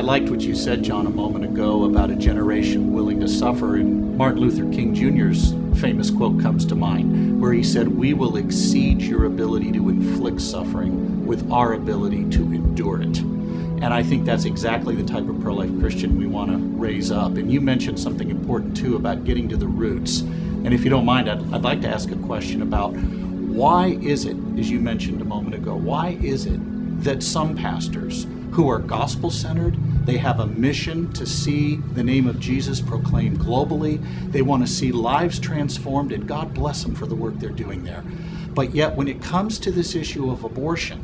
liked what you said, John, a moment ago about a generation willing to suffer. And Martin Luther King Jr.'s famous quote comes to mind, where he said, "We will exceed your ability to inflict suffering with our ability to endure it." And I think that's exactly the type of pro-life Christian we want to raise up. And you mentioned something important, too, about getting to the roots. And if you don't mind, I'd like to ask a question about why is it, as you mentioned a moment ago, why is it that some pastors who are gospel-centered, they have a mission to see the name of Jesus proclaimed globally, they want to see lives transformed, and God bless them for the work they're doing there. But yet when it comes to this issue of abortion,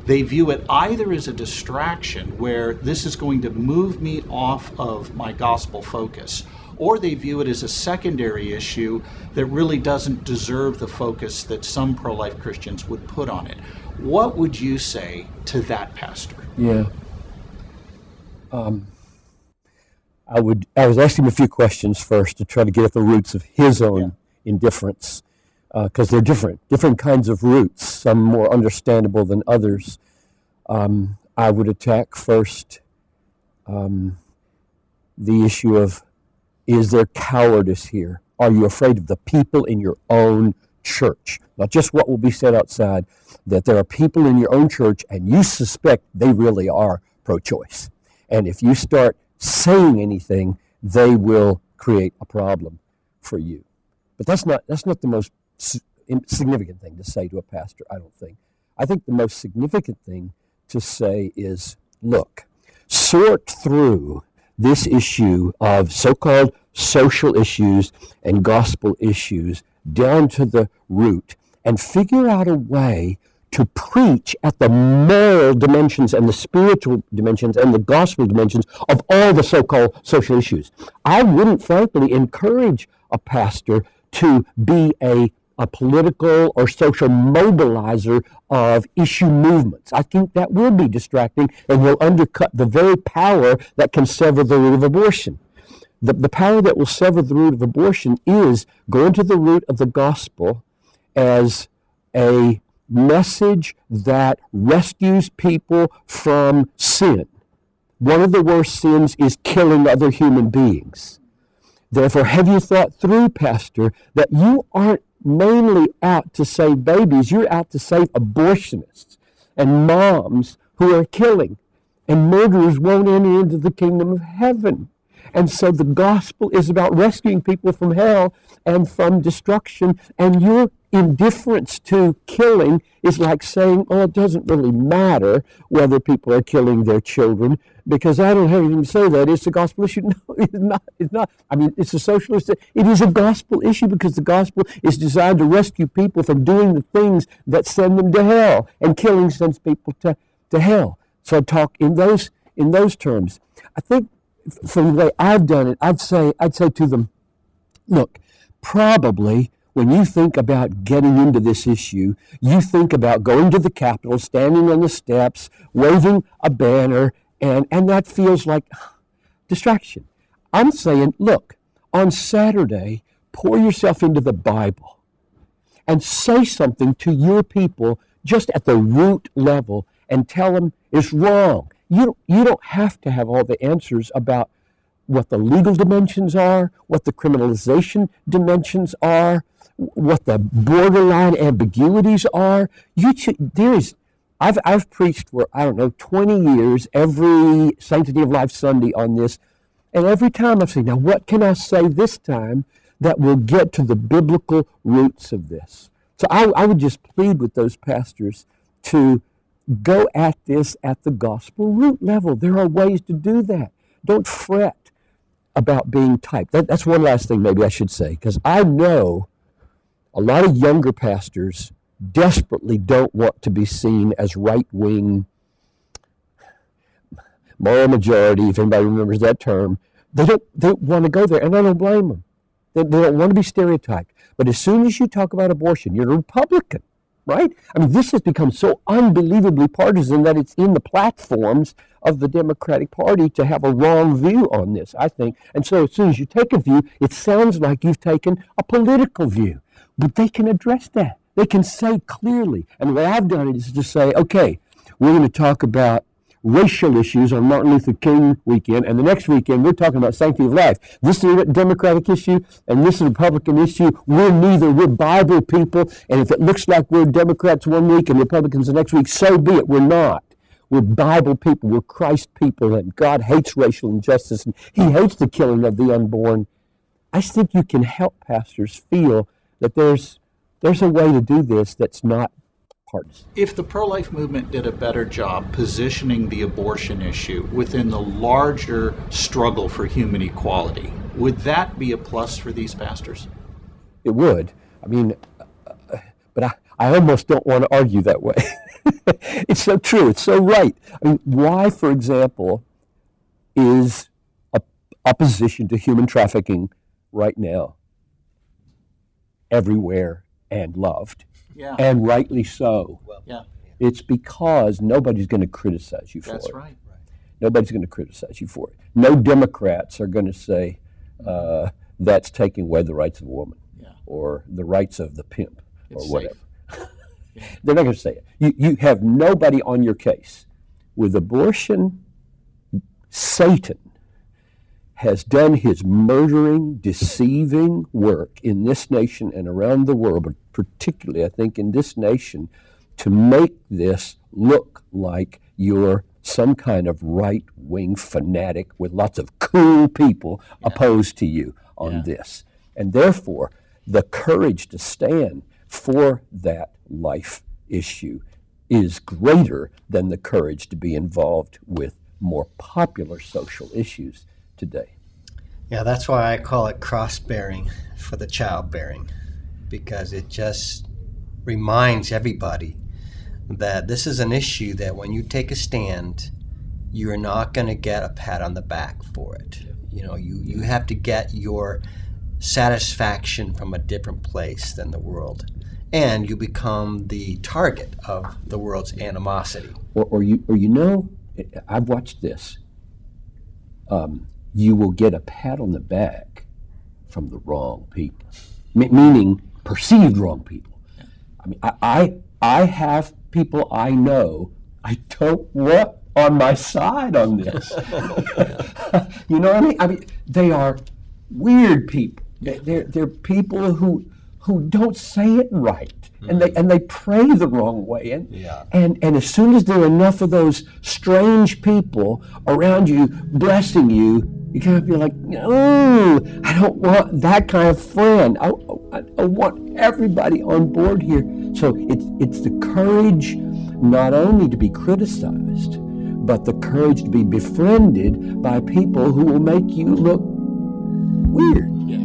they view it either as a distraction where this is going to move me off of my gospel focus, or they view it as a secondary issue that really doesn't deserve the focus that some pro-life Christians would put on it. What would you say to that pastor? Yeah. I was asking him a few questions first to try to get at the roots of his own indifference, because they're different kinds of roots, some more understandable than others. I would attack first the issue of, is there cowardice here? Are you afraid of the people in your own church? Not just what will be said outside, that there are people in your own church and you suspect they really are pro-choice. And if you start saying anything, they will create a problem for you. But that's not the most significant thing to say to a pastor, I don't think. I think the most significant thing to say is, look, sort through this issue of so-called social issues and gospel issues down to the root and figure out a way to preach at the moral dimensions and the spiritual dimensions and the gospel dimensions of all the so-called social issues. I wouldn't, frankly, encourage a pastor to be a political or social mobilizer of issue movements. I think that will be distracting and will undercut the very power that can sever the root of abortion. The power that will sever the root of abortion is going to the root of the gospel as a message that rescues people from sin. One of the worst sins is killing other human beings. Therefore, have you thought through, Pastor, that you aren't mainly out to save babies, you're out to save abortionists and moms who are killing, and murderers won't enter into the kingdom of heaven. And so the gospel is about rescuing people from hell and from destruction, and your indifference to killing is like saying, oh, it doesn't really matter whether people are killing their children because I don't have anything to say that. It's a gospel issue. No, it's not. It's not. I mean, it's a socialist. It is a gospel issue because the gospel is designed to rescue people from doing the things that send them to hell, and killing sends people to hell. So I talk in those terms. I think from the way I've done it, I'd say to them, look, probably when you think about getting into this issue, you think about going to the Capitol, standing on the steps, waving a banner, and that feels like distraction. I'm saying, look, on Saturday, pour yourself into the Bible and say something to your people just at the root level and tell them it's wrong. You don't have to have all the answers about what the legal dimensions are, what the criminalization dimensions are, what the borderline ambiguities are. I've preached for, 20 years, every Sanctity of Life Sunday on this, and every time I've said, now what can I say this time that will get to the biblical roots of this? So I would just plead with those pastors to go at this at the gospel root level. There are ways to do that. Don't fret about being typed. That's one last thing maybe I should say, because I know a lot of younger pastors desperately don't want to be seen as right-wing, moral majority, if anybody remembers that term. They don't want to go there, and I don't blame them. They don't want to be stereotyped. But as soon as you talk about abortion, you're a Republican, right? I mean, this has become so unbelievably partisan that it's in the platforms of the Democratic Party to have a wrong view on this, I think. And so as soon as you take a view, it sounds like you've taken a political view. But they can address that. They can say clearly. And the way I've done it is to say, okay, we're going to talk about racial issues on Martin Luther King weekend, and the next weekend we're talking about sanctity of life. This is a Democratic issue, and this is a Republican issue. We're neither. We're Bible people, and if it looks like we're Democrats one week and Republicans the next week, so be it. We're not. We're Bible people. We're Christ people, and God hates racial injustice, and He hates the killing of the unborn. I think you can help pastors feel that there's a way to do this that's not partisan. If the pro-life movement did a better job positioning the abortion issue within the larger struggle for human equality, would that be a plus for these pastors? It would. I mean, but I almost don't want to argue that way. It's so true. It's so right. I mean, why, for example, is opposition to human trafficking right now everywhere and loved? Yeah. And rightly so. Well, yeah. It's because nobody's going to criticize you for it. That's right. Nobody's going to criticize you for it. No Democrats are going to say that's taking away the rights of a woman, or the rights of the pimp, or whatever. They're not going to say it. You have nobody on your case. With abortion, Satan has done his murdering, deceiving work in this nation and around the world, but particularly, I think, in this nation, to make this look like you're some kind of right-wing fanatic with lots of cool people opposed to you on this. And therefore, the courage to stand for that life issue is greater than the courage to be involved with more popular social issues today. Yeah, that's why I call it cross-bearing for the childbearing, because it just reminds everybody that this is an issue that when you take a stand, you're not going to get a pat on the back for it. You know, you have to get your satisfaction from a different place than the world, and you become the target of the world's animosity. Or you know, I've watched this. You will get a pat on the back from the wrong people, meaning perceived wrong people. I mean, I have people I know I don't want on my side on this. You know what I mean? I mean, they are weird people. They're people who don't say it right, and they pray the wrong way. And as soon as there are enough of those strange people around you blessing you, you kind of feel like, no, I don't want that kind of friend. I want everybody on board here. So it's the courage not only to be criticized, but the courage to be befriended by people who will make you look weird. Yeah.